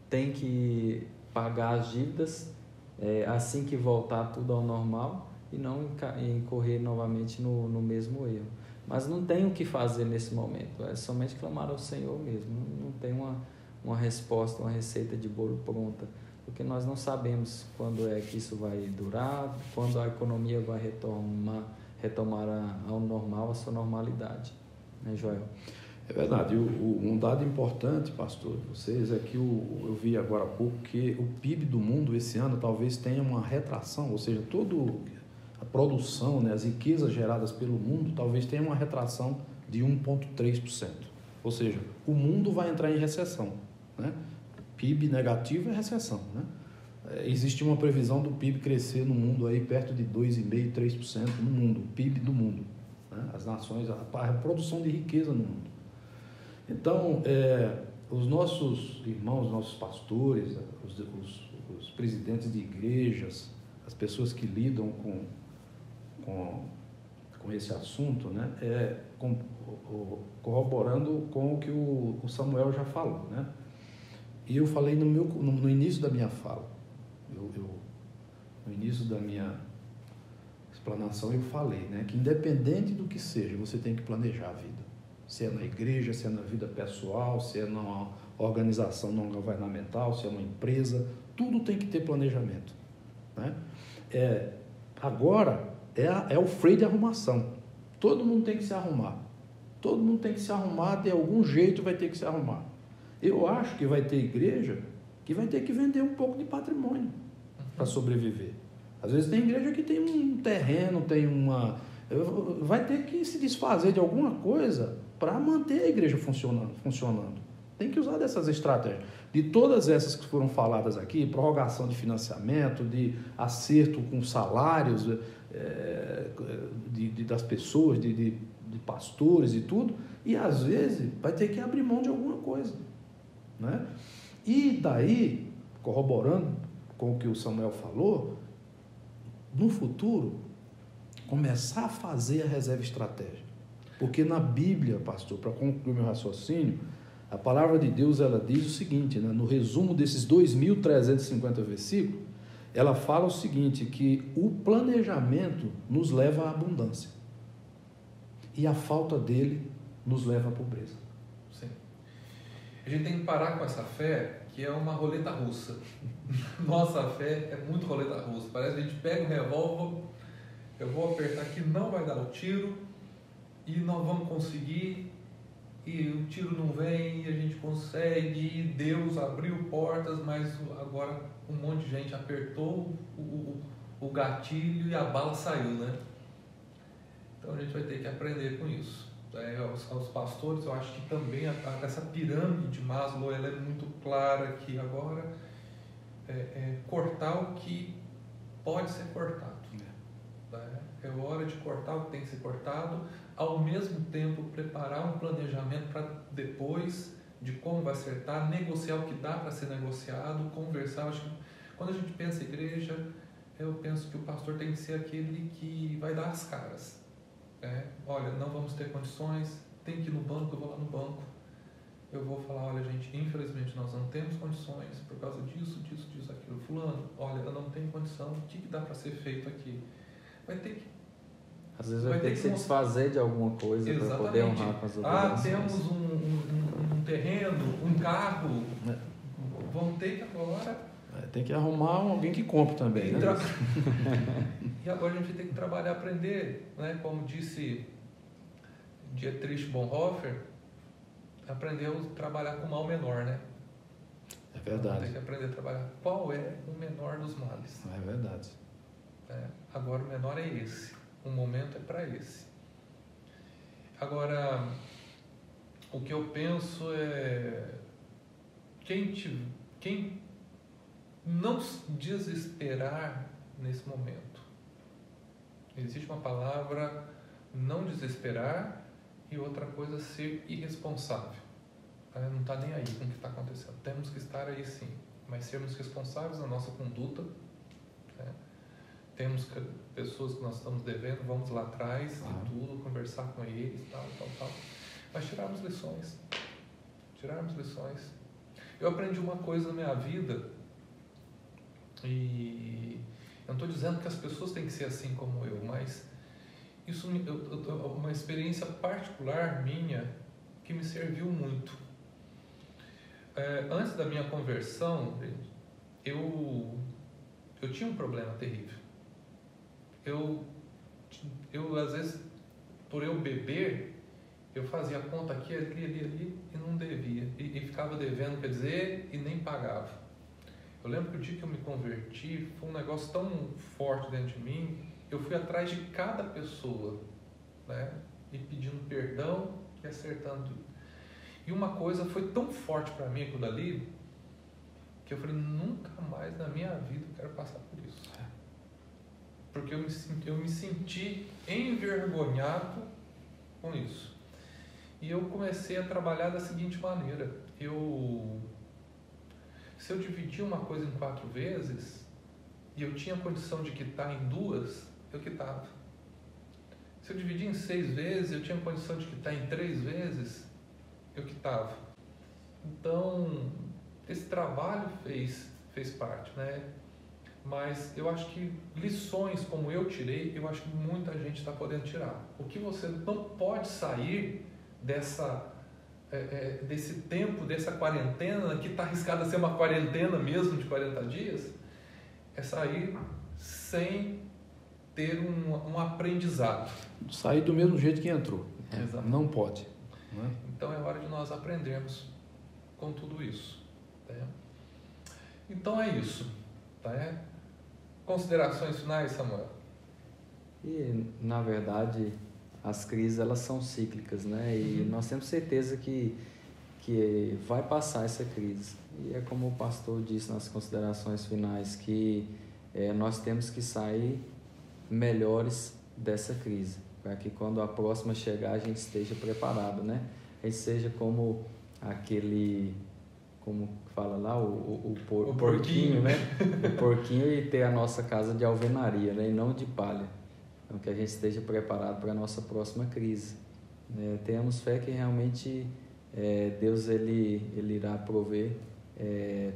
Tem que pagar as dívidas assim que voltar tudo ao normal e não incorrer novamente no mesmo erro. Mas não tem o que fazer nesse momento, é somente clamar ao Senhor mesmo. Não tem uma resposta, uma receita de bolo pronta, porque nós não sabemos quando é que isso vai durar, quando a economia vai retomar ao normal, a sua normalidade, né, Joel? É verdade. Um dado importante, pastor, de vocês, é que eu vi agora há pouco que o PIB do mundo esse ano talvez tenha uma retração, ou seja, toda a produção, né, as riquezas geradas pelo mundo talvez tenha uma retração de 1,3%. Ou seja, o mundo vai entrar em recessão, né? PIB negativo é recessão, né? Existe uma previsão do PIB crescer no mundo aí perto de 2,5%, 3% no mundo, o PIB do mundo, né? As nações, a produção de riqueza no mundo. Então, os nossos irmãos, nossos pastores, os presidentes de igrejas, as pessoas que lidam com esse assunto, né, corroborando com o que o Samuel já falou, né? E eu falei no início da minha fala, no início da minha explanação eu falei, né, que independente do que seja, você tem que planejar a vida. Se é na igreja, se é na vida pessoal, se é numa organização não governamental, se é uma empresa, tudo tem que ter planejamento, né? Agora é o freio de arrumação. Todo mundo tem que se arrumar. Todo mundo tem que se arrumar, de algum jeito vai ter que se arrumar. Eu acho que vai ter igreja que vai ter que vender um pouco de patrimônio para sobreviver. Às vezes tem igreja que tem um terreno, vai ter que se desfazer de alguma coisa para manter a igreja funcionando. Tem que usar dessas estratégias. De todas essas que foram faladas aqui, prorrogação de financiamento, de acerto com salários das pessoas, de pastores e tudo, e às vezes vai ter que abrir mão de alguma coisa, né? E daí, corroborando com o que o Samuel falou, no futuro, começar a fazer a reserva estratégica. Porque na Bíblia, pastor, para concluir meu raciocínio, a palavra de Deus, ela diz o seguinte, né? No resumo desses 2.350 versículos, ela fala o seguinte, que o planejamento nos leva à abundância e a falta dele nos leva à pobreza. Sim. A gente tem que parar com essa fé que é uma roleta russa. Nossa fé é muito roleta russa. Parece que a gente pega um revólver, eu vou apertar aqui, não vai dar o tiro e nós vamos conseguir, e o tiro não vem e a gente consegue, e Deus abriu portas, mas agora um monte de gente apertou o gatilho e a bala saiu, né? Então a gente vai ter que aprender com isso. Aos pastores, eu acho que também essa pirâmide de Maslow, ela é muito clara aqui agora, cortar o que pode ser cortado. É hora de cortar o que tem que ser cortado, ao mesmo tempo preparar um planejamento para depois de como vai acertar, negociar o que dá para ser negociado, conversar. Acho que quando a gente pensa em igreja, eu penso que o pastor tem que ser aquele que vai dar as caras. Olha, não vamos ter condições, tem que ir no banco, eu vou lá no banco, eu vou falar, olha gente, infelizmente nós não temos condições por causa disso, aquilo. Fulano, olha, eu não tenho condição, o que dá para ser feito aqui? Vai ter que... Às vezes vai ter que se desfazer de alguma coisa para poder honrar com as obrigações. Temos um terreno, um carro, vamos ter que agora... Tem que arrumar alguém que compre também, né? E agora a gente tem que trabalhar, aprender, né? Como disse Dietrich Bonhoeffer, aprender a trabalhar com o mal menor, né? É verdade. Tem que aprender a trabalhar. Qual é o menor dos males? É verdade. Agora o menor é esse. O momento é para esse. Agora, o que eu penso é... Quem não desesperar nesse momento. Existe uma palavra, não desesperar, e outra coisa, ser irresponsável. Não está nem aí com o que está acontecendo. Temos que estar aí sim, mas sermos responsáveis na nossa conduta. Temos pessoas que nós estamos devendo, vamos lá atrás e tudo, conversar com eles, tal. Mas tirarmos lições. Eu aprendi uma coisa na minha vida, e eu não estou dizendo que as pessoas têm que ser assim como eu, mas isso uma experiência particular minha que me serviu muito. Antes da minha conversão, eu tinha um problema terrível. Eu às vezes, por eu beber, eu fazia conta aqui, ali e não devia. E ficava devendo, quer dizer, e nem pagava. Eu lembro que o dia que eu me converti, foi um negócio tão forte dentro de mim, eu fui atrás de cada pessoa, né? E pedindo perdão e acertando. E uma coisa foi tão forte para mim aquilo dali, que eu falei, nunca mais na minha vida eu quero passar por isso. Porque eu me senti envergonhado com isso. E eu comecei a trabalhar da seguinte maneira. Se eu dividir uma coisa em 4 vezes, e eu tinha condição de quitar em 2, eu quitava. Se eu dividir em 6 vezes, eu tinha condição de quitar em 3 vezes, eu quitava. Então, esse trabalho fez parte, né? Mas eu acho que lições como eu tirei, eu acho que muita gente está podendo tirar. O que você não pode sair desse tempo, dessa quarentena, que está arriscada a ser uma quarentena mesmo de 40 dias, é sair sem ter um aprendizado. Sair do mesmo jeito que entrou. Exato. Não pode. Né? Então é hora de nós aprendermos com tudo isso. Né? Então é isso. Tá? Considerações finais, Samuel? E, na verdade, as crises, elas são cíclicas, né? E nós temos certeza que vai passar essa crise. E é como o pastor disse nas considerações finais, que nós temos que sair melhores dessa crise, para que quando a próxima chegar, a gente esteja preparado, né? A gente seja como como fala lá, o porquinho, né? O porquinho, e ter a nossa casa de alvenaria, né? E não de palha. Então, que a gente esteja preparado para a nossa próxima crise. Tenhamos fé que realmente Deus ele irá prover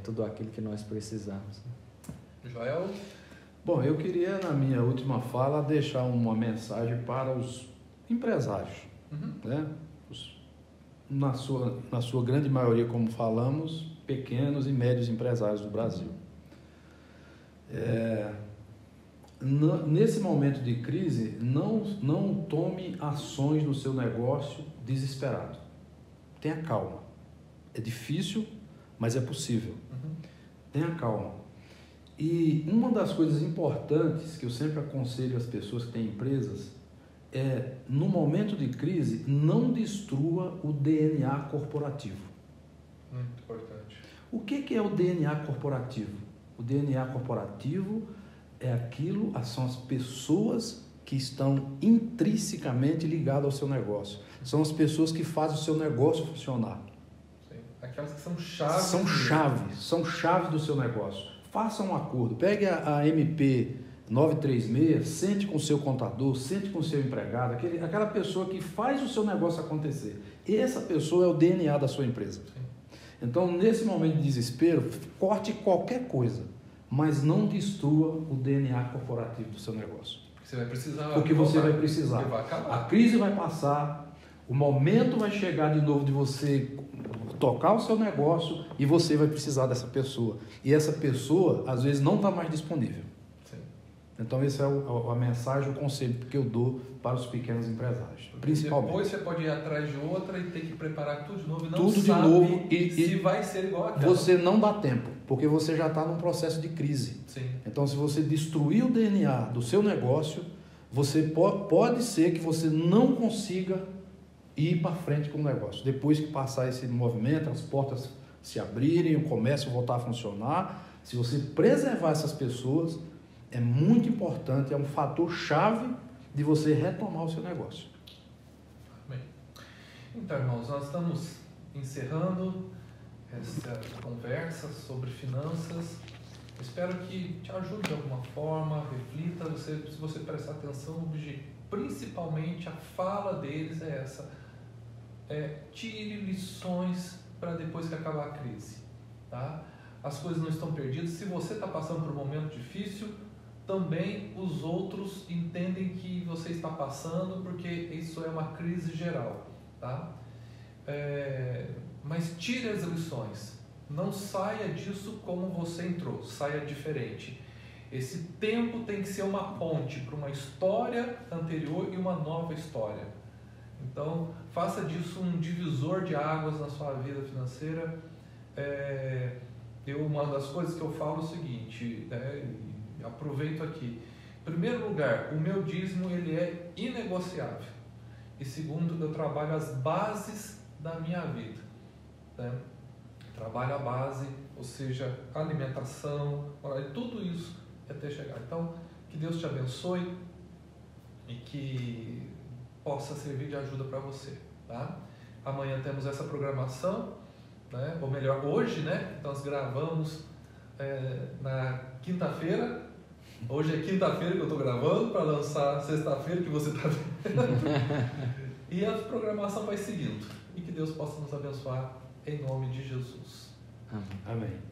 tudo aquilo que nós precisamos. Joel? Bom, eu queria, na minha última fala, deixar uma mensagem para os empresários, né? Na sua grande maioria, como falamos, pequenos e médios empresários do Brasil. Nesse momento de crise, não tome ações no seu negócio desesperado. Tenha calma. É difícil, mas é possível. Tenha calma. E uma das coisas importantes que eu sempre aconselho às pessoas que têm empresas é, no momento de crise, não destrua o DNA corporativo. Muito importante. O que é o DNA corporativo? O DNA corporativo são as pessoas que estão intrinsecamente ligadas ao seu negócio. São as pessoas que fazem o seu negócio funcionar. Sim. Aquelas que são chaves. São chaves do seu negócio. Faça um acordo. Pegue a MP 936, sente com o seu contador, sente com o seu empregado, aquela pessoa que faz o seu negócio acontecer. Essa pessoa é o DNA da sua empresa. Sim. Então, nesse momento de desespero, corte qualquer coisa, mas não destrua o DNA corporativo do seu negócio. Porque você vai precisar. Porque vai acabar. A crise vai passar, o momento vai chegar de novo de você tocar o seu negócio e você vai precisar dessa pessoa. E essa pessoa, às vezes, não está mais disponível. Sim. Então, essa é a mensagem, o conselho que eu dou para os pequenos empresários, principalmente. Depois você pode ir atrás de outra e ter que preparar tudo de novo e não tudo sabe de novo, se vai ser igual àquela. Você não dá tempo, porque você já está num processo de crise. Sim. Então, se você destruir o DNA do seu negócio, você pode ser que você não consiga ir para frente com o negócio. Depois que passar esse movimento, as portas se abrirem, o comércio voltar a funcionar, se você preservar essas pessoas, é muito importante, é um fator chave de você retomar o seu negócio. Bem, então, irmãos, nós estamos encerrando essa conversa sobre finanças. Espero que te ajude de alguma forma, reflita, se você prestar atenção, principalmente a fala deles é essa. Tire lições para depois que acabar a crise. Tá? As coisas não estão perdidas. Se você está passando por um momento difícil, também os outros entendem que você está passando, porque isso é uma crise geral. Tá? Mas tire as lições. Não saia disso como você entrou, saia diferente. Esse tempo tem que ser uma ponte para uma história anterior e uma nova história. Então, faça disso um divisor de águas na sua vida financeira. Uma das coisas que eu falo é o seguinte, e aproveito aqui. Em primeiro lugar, o meu dízimo ele é inegociável. E segundo, eu trabalho as bases da minha vida. Né? Trabalho a base, ou seja, alimentação, tudo isso até chegar. Então, que Deus te abençoe e que possa servir de ajuda para você. Tá? Amanhã temos essa programação, né? Ou melhor, hoje, né? Nós gravamos na quinta-feira. Hoje é quinta-feira que eu estou gravando para lançar sexta-feira que você está vendo. E a programação vai seguindo. E que Deus possa nos abençoar em nome de Jesus. Amém.